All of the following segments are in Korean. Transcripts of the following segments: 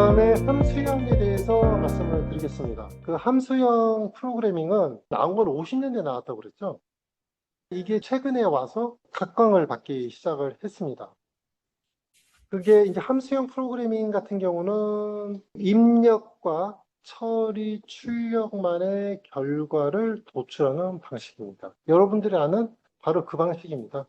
다음에 함수형에 대해서 말씀을 드리겠습니다. 그 함수형 프로그래밍은 나온 건 50년대에 나왔다고 그랬죠. 이게 최근에 와서 각광을 받기 시작을 했습니다. 그게 이제 함수형 프로그래밍 같은 경우는 입력과 처리, 출력만의 결과를 도출하는 방식입니다. 여러분들이 아는 바로 그 방식입니다.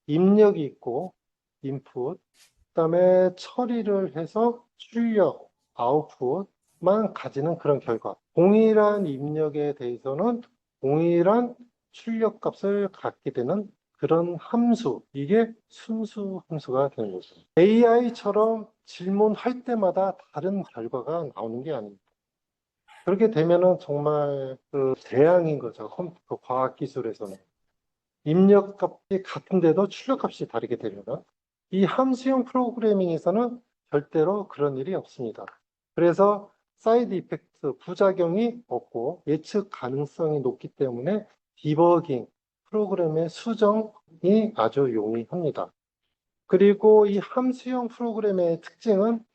입력이 있고, 인풋, 그다음에 처리를 해서 출력, 아웃풋만 가지는 그런 결과. 동일한 입력에 대해서는 동일한 출력 값을 갖게 되는 그런 함수. 이게 순수 함수가 되는 거죠. AI처럼 질문할 때마다 다른 결과가 나오는 게 아닙니다. 그렇게 되면은 정말 그 재앙인 거죠. 컴퓨터 과학 기술에서는. 입력값이 같은데도 출력값이 다르게 되려나? 이 함수형 프로그래밍에서는 절대로 그런 일이 없습니다. 그래서 사이드 이펙트, 부작용이 없고 예측 가능성이 높기 때문에 디버깅, 프로그램의 수정이 아주 용이합니다. 그리고 이 함수형 프로그램의 특징은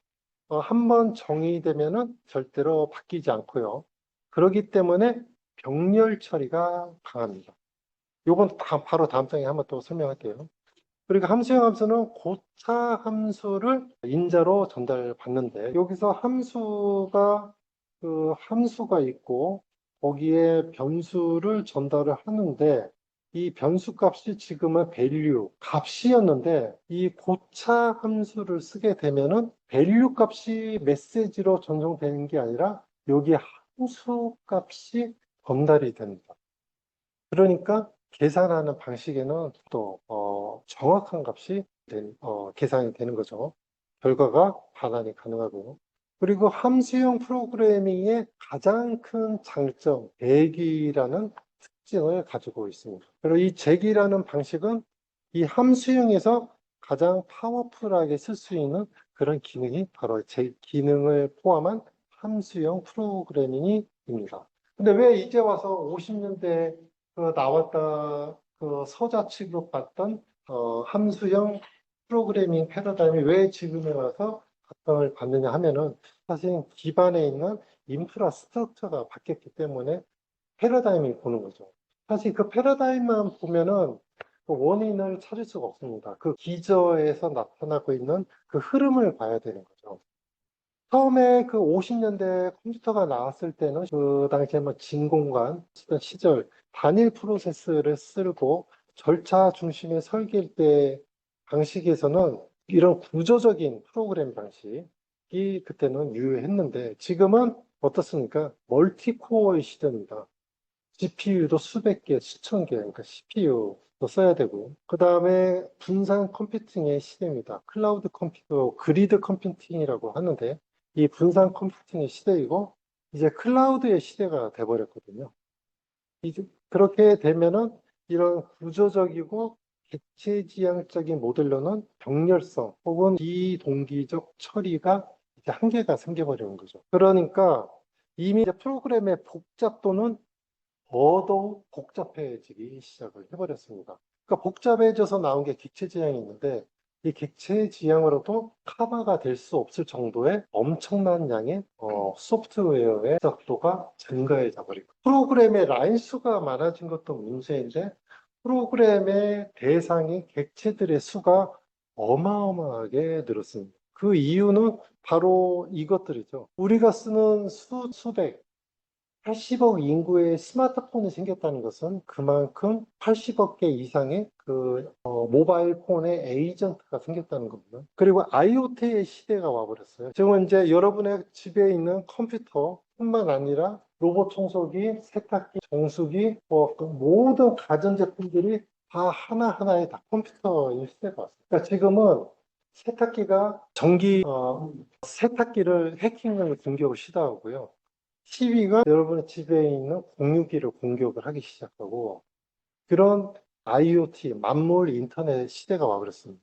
한번 정의되면은 절대로 바뀌지 않고요. 그렇기 때문에 병렬 처리가 강합니다. 요건 바로 다음 장에 한번 또 설명할게요. 그리고 함수형 함수는 고차 함수를 인자로 전달받는데 여기서 함수가 있고 거기에 변수를 전달을 하는데 이 변수 값이 지금은 value 값이었는데 이 고차 함수를 쓰게 되면은 value 값이 메시지로 전송되는 게 아니라 여기 함수 값이 전달이 됩니다. 그러니까 계산하는 방식에는 또 정확한 값이 계산이 되는 거죠. 결과가 반환이 가능하고. 그리고 함수형 프로그래밍의 가장 큰 장점, 제기라는 특징을 가지고 있습니다. 그리고 이 제기라는 방식은 이 함수형에서 가장 파워풀하게 쓸 수 있는 그런 기능이 바로 제 기능을 포함한 함수형 프로그래밍입니다. 근데 왜 이제 와서 50년대 나왔다 그 서자 취급받던 함수형 프로그래밍 패러다임이 왜 지금에 와서 각광을 받느냐 하면은 사실 기반에 있는 인프라 스트럭처가 바뀌었기 때문에 패러다임이 보는 거죠. 사실 그 패러다임만 보면은 그 원인을 찾을 수가 없습니다. 그 기저에서 나타나고 있는 그 흐름을 봐야 되는 거죠. 처음에 그 50년대 컴퓨터가 나왔을 때는 그 당시에 뭐 진공관 쓰던 시절 단일 프로세스를 쓰고 절차 중심의 설계일 때 방식에서는 이런 구조적인 프로그램 방식이 그때는 유효했는데 지금은 어떻습니까? 멀티코어의 시대입니다. GPU도 수백 개, 수천 개, 그러니까 CPU도 써야 되고, 그 다음에 분산 컴퓨팅의 시대입니다. 클라우드 컴퓨터, 그리드 컴퓨팅이라고 하는데, 이 분산 컴퓨팅의 시대이고, 이제 클라우드의 시대가 돼버렸거든요. 그렇게 되면은 이런 구조적이고 객체지향적인 모델로는 병렬성 혹은 비동기적 처리가 이제 한계가 생겨버리는 거죠. 그러니까 이미 이제 프로그램의 복잡도는 더더욱 복잡해지기 시작을 해버렸습니다. 그러니까 복잡해져서 나온 게 객체지향이 있는데 이 객체지향으로도 커버가 될 수 없을 정도의 엄청난 양의 소프트웨어의 복잡도가 증가해져 버리고 프로그램의 라인 수가 많아진 것도 문제인데 프로그램의 대상인 객체들의 수가 어마어마하게 늘었습니다. 그 이유는 바로 이것들이죠. 우리가 쓰는 수백 80억 인구의 스마트폰이 생겼다는 것은 그만큼 80억 개 이상의 모바일 폰의 에이전트가 생겼다는 겁니다. 그리고 IoT의 시대가 와버렸어요. 지금 이제 여러분의 집에 있는 컴퓨터뿐만 아니라 로봇 청소기, 세탁기, 정수기, 그 모든 가전제품들이 다 하나하나에 다 컴퓨터인 시대가 왔어요. 그러니까 지금은 세탁기가 세탁기를 해킹을 공격을 시도하고요. TV가 여러분의 집에 있는 공유기를 공격을 하기 시작하고 그런 IoT, 만물 인터넷 시대가 와버렸습니다.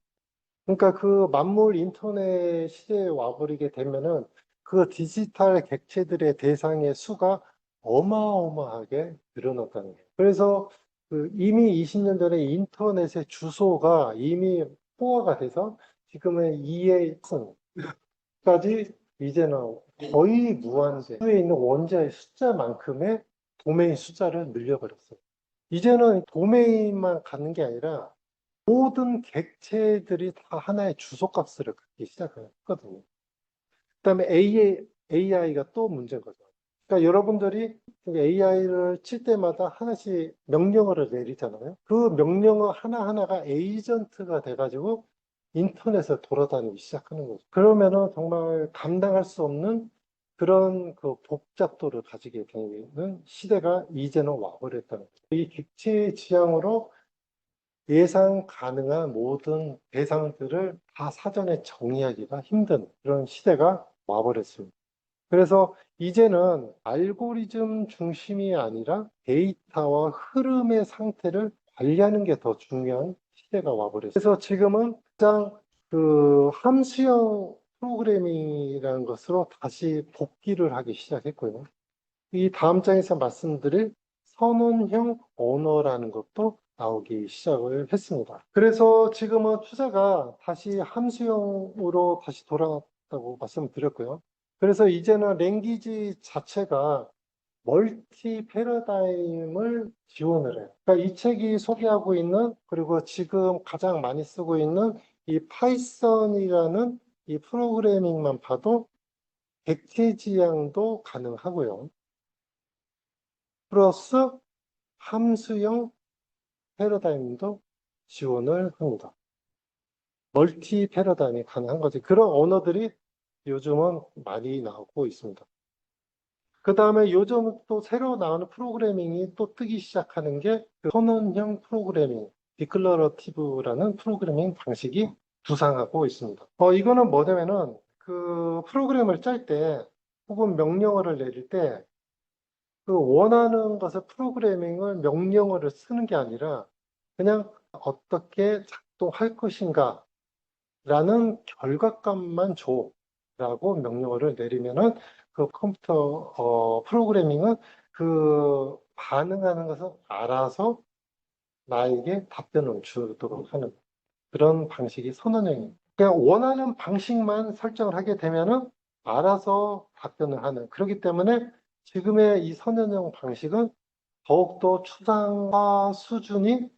그러니까 그 만물 인터넷 시대에 와버리게 되면은 그 디지털 객체들의 대상의 수가 어마어마하게 늘어났다는 거예요. 그래서 이미 20년 전에 인터넷의 주소가 이미 포화가 돼서 지금의 2의 1까지 이제는 거의 무한대에 있는 원자의 숫자만큼의 도메인 숫자를 늘려버렸어요. 이제는 도메인만 갖는 게 아니라 모든 객체들이 다 하나의 주소값을 갖기 시작했거든요. 그다음에 AI가 또 문제인 거죠. 그러니까 여러분들이 AI를 칠 때마다 하나씩 명령어를 내리잖아요. 그 명령어 하나하나가 에이전트가 돼가지고 인터넷을 돌아다니기 시작하는 거죠. 그러면은 정말 감당할 수 없는 그런 그 복잡도를 가지게 되는 시대가 이제는 와버렸다는 거죠. 이 객체의 지향으로 예상 가능한 모든 대상들을 다 사전에 정의하기가 힘든 그런 시대가 와버렸습니다. 그래서 이제는 알고리즘 중심이 아니라 데이터와 흐름의 상태를 관리하는 게 더 중요한 시대가 와버렸어요. 그래서 지금은 가장 그 함수형 프로그래밍이라는 것으로 다시 복귀를 하기 시작했고요. 이 다음 장에서 말씀드릴 선언형 언어라는 것도 나오기 시작을 했습니다. 그래서 지금은 추세가 다시 함수형으로 다시 돌아왔다고 말씀드렸고요. 그래서 이제는 랭귀지 자체가 멀티 패러다임을 지원을 해요. 그러니까 이 책이 소개하고 있는 그리고 지금 가장 많이 쓰고 있는 이 파이썬이라는 이 프로그래밍만 봐도 객체 지향도 가능하고요. 플러스 함수형 패러다임도 지원을 합니다. 멀티 패러다임이 가능한 거지. 그런 언어들이 요즘은 많이 나오고 있습니다. 그 다음에 요즘 또 새로 나오는 프로그래밍이 또 뜨기 시작하는 게 그 선언형 프로그래밍, 디클러러티브라는 프로그래밍 방식이 부상하고 있습니다. 이거는 뭐냐면은 그 프로그램을 짤 때 혹은 명령어를 내릴 때 그 원하는 것을 프로그래밍을 명령어를 쓰는 게 아니라 그냥 어떻게 작동할 것인가 라는 결과값만 줘라고 명령어를 내리면은 그 컴퓨터 프로그래밍은 그 반응하는 것을 알아서 나에게 답변을 주도록 하는 그런 방식이 선언형이에요. 그냥 원하는 방식만 설정을 하게 되면은 알아서 답변을 하는. 그렇기 때문에 지금의 이 선언형 방식은 더욱더 추상화 수준이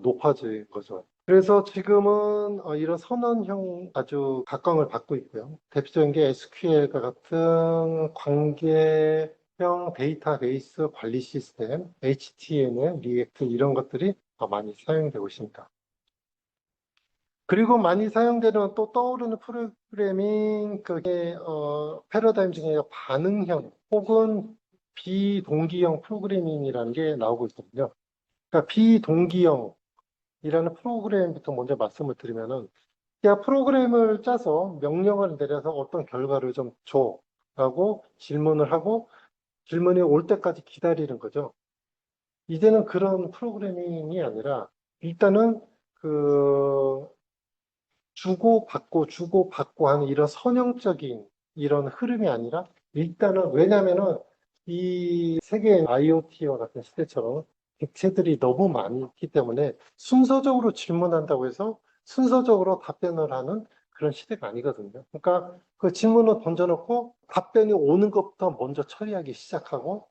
높아진 거죠. 그래서 지금은 이런 선언형 아주 각광을 받고 있고요. 대표적인 게 SQL과 같은 관계형 데이터베이스 관리 시스템, HTML, 리액트 이런 것들이 더 많이 사용되고 있습니다. 그리고 많이 사용되는 또 떠오르는 프로그래밍 그게 패러다임 중에 반응형 혹은 비동기형 프로그래밍이라는 게 나오고 있거든요. 그러니까 비동기형 이라는 프로그램부터 먼저 말씀을 드리면은 그냥 프로그램을 짜서 명령을 내려서 어떤 결과를 좀 줘라고 질문을 하고 질문이 올 때까지 기다리는 거죠. 이제는 그런 프로그래밍이 아니라 일단은 그 주고받고 하는 이런 선형적인 이런 흐름이 아니라 일단은 왜냐면은 이 세계 IoT와 같은 시대처럼 객체들이 너무 많기 때문에 순서적으로 질문한다고 해서 순서적으로 답변을 하는 그런 시대가 아니거든요. 그러니까 그 질문을 던져놓고 답변이 오는 것부터 먼저 처리하기 시작하고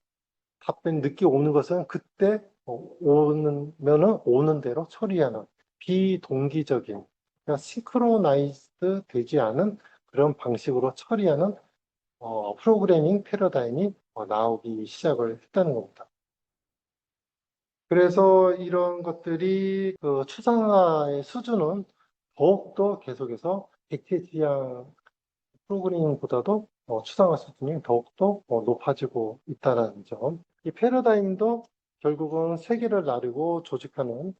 답변이 늦게 오는 것은 그때 오면은 오는 대로 처리하는 비동기적인 그러니까 싱크로나이즈드 되지 않은 그런 방식으로 처리하는 프로그래밍 패러다임이 나오기 시작을 했다는 겁니다. 그래서 이런 것들이 그 추상화의 수준은 더욱더 계속해서 객체지향 프로그래밍보다도 추상화 수준이 더욱더 높아지고 있다는 점. 이 패러다임도 결국은 세계를 나르고 조직하는,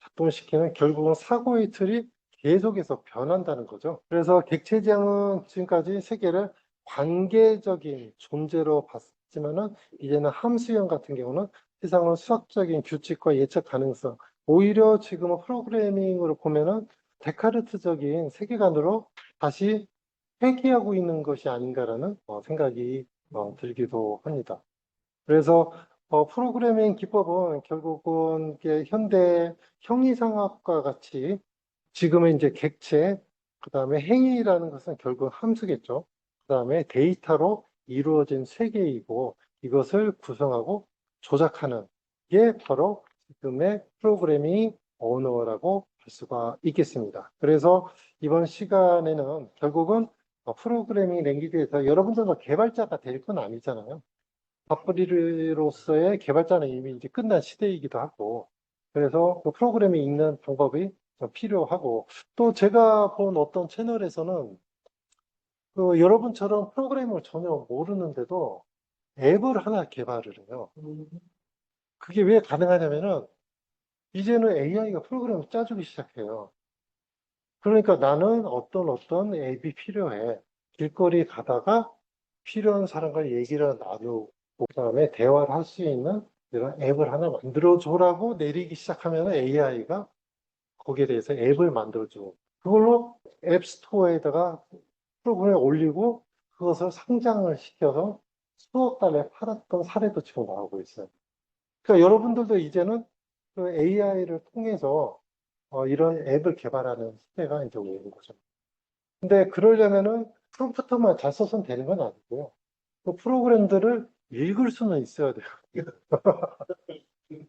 작동시키는 결국은 사고의 틀이 계속해서 변한다는 거죠. 그래서 객체지향은 지금까지 세계를 관계적인 존재로 봤지만은 이제는 함수형 같은 경우는 세상을 수학적인 규칙과 예측 가능성, 오히려 지금은 프로그래밍으로 보면은 데카르트적인 세계관으로 다시 회귀하고 있는 것이 아닌가라는 생각이 들기도 합니다. 그래서 프로그래밍 기법은 결국은 이게 현대 형이상학과 같이 지금은 이제 객체 그 다음에 행위라는 것은 결국 함수겠죠. 그 다음에 데이터로 이루어진 세계이고 이것을 구성하고 조작하는 게 바로 지금의 프로그래밍 언어라고 할 수가 있겠습니다. 그래서 이번 시간에는 결국은 프로그래밍 랭귀지에서 여러분들도 개발자가 될 건 아니잖아요. 밥벌이로서의 개발자는 이미 이제 끝난 시대이기도 하고, 그래서 그 프로그래밍 읽는 방법이 좀 필요하고, 또 제가 본 어떤 채널에서는 그 여러분처럼 프로그래밍을 전혀 모르는데도 앱을 하나 개발을 해요. 그게 왜 가능하냐면은 이제는 AI가 프로그램을 짜주기 시작해요. 그러니까 나는 어떤 앱이 필요해. 길거리 가다가 필요한 사람과 얘기를 나누고, 그다음에 대화를 할 수 있는 이런 앱을 하나 만들어줘라고 내리기 시작하면 AI가 거기에 대해서 앱을 만들어주고, 그걸로 앱 스토어에다가 프로그램을 올리고, 그것을 상장을 시켜서 수억 달러에 팔았던 사례도 지금 나오고 있어요. 그러니까 여러분들도 이제는 그 AI를 통해서 이런 앱을 개발하는 시대가 이제 오는 거죠. 근데 그러려면은 프롬프트만 잘 써서는 되는 건 아니고요. 그 프로그램들을 읽을 수는 있어야 돼요.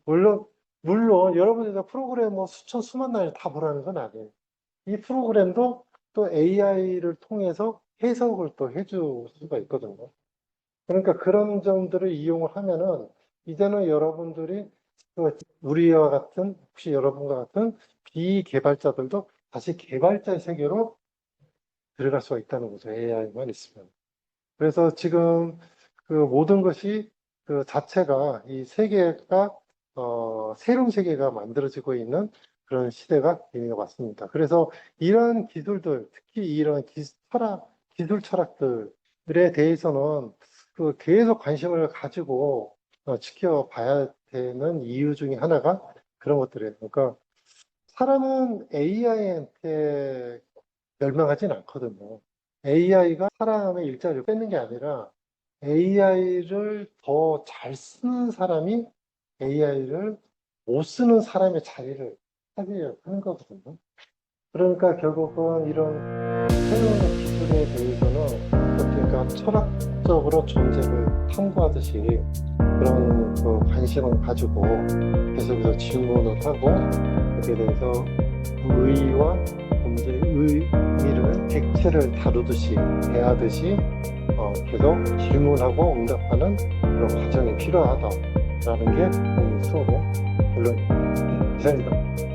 물론, 물론 여러분들도 프로그램 뭐 수천, 수만 단위 다 보라는 건 아니에요. 이 프로그램도 또 AI를 통해서 해석을 또 해줄 수가 있거든요. 그러니까 그런 점들을 이용을 하면은 이제는 여러분들이 그 우리와 같은, 혹시 여러분과 같은 비개발자들도 다시 개발자의 세계로 들어갈 수가 있다는 거죠. AI만 있으면. 그래서 지금 그 모든 것이 그 자체가 이 세계가 새로운 세계가 만들어지고 있는 그런 시대가 되는 것 같습니다. 그래서 이런 기술들, 특히 이런 기술 철학들에 대해서는 그 계속 관심을 가지고 지켜봐야 되는 이유 중에 하나가 그런 것들이에요. 그러니까 사람은 AI한테 멸망하진 않거든요. AI가 사람의 일자리를 뺏는 게 아니라 AI를 더 잘 쓰는 사람이 AI를 못 쓰는 사람의 자리를 차지하는 거거든요. 그러니까 결국은 이런 새로운 기술에 대해서는 그러니까 철학적으로 존재를 탐구하듯이 그런 그 관심을 가지고 계속해서 질문을 하고 거기에 대해서 의의와 문제의 의미를 객체를 다루듯이 대하듯이 계속 질문하고 응답하는 그런 과정이 필요하다라는 게 오늘 수업의 결론입니다. 이상입니다.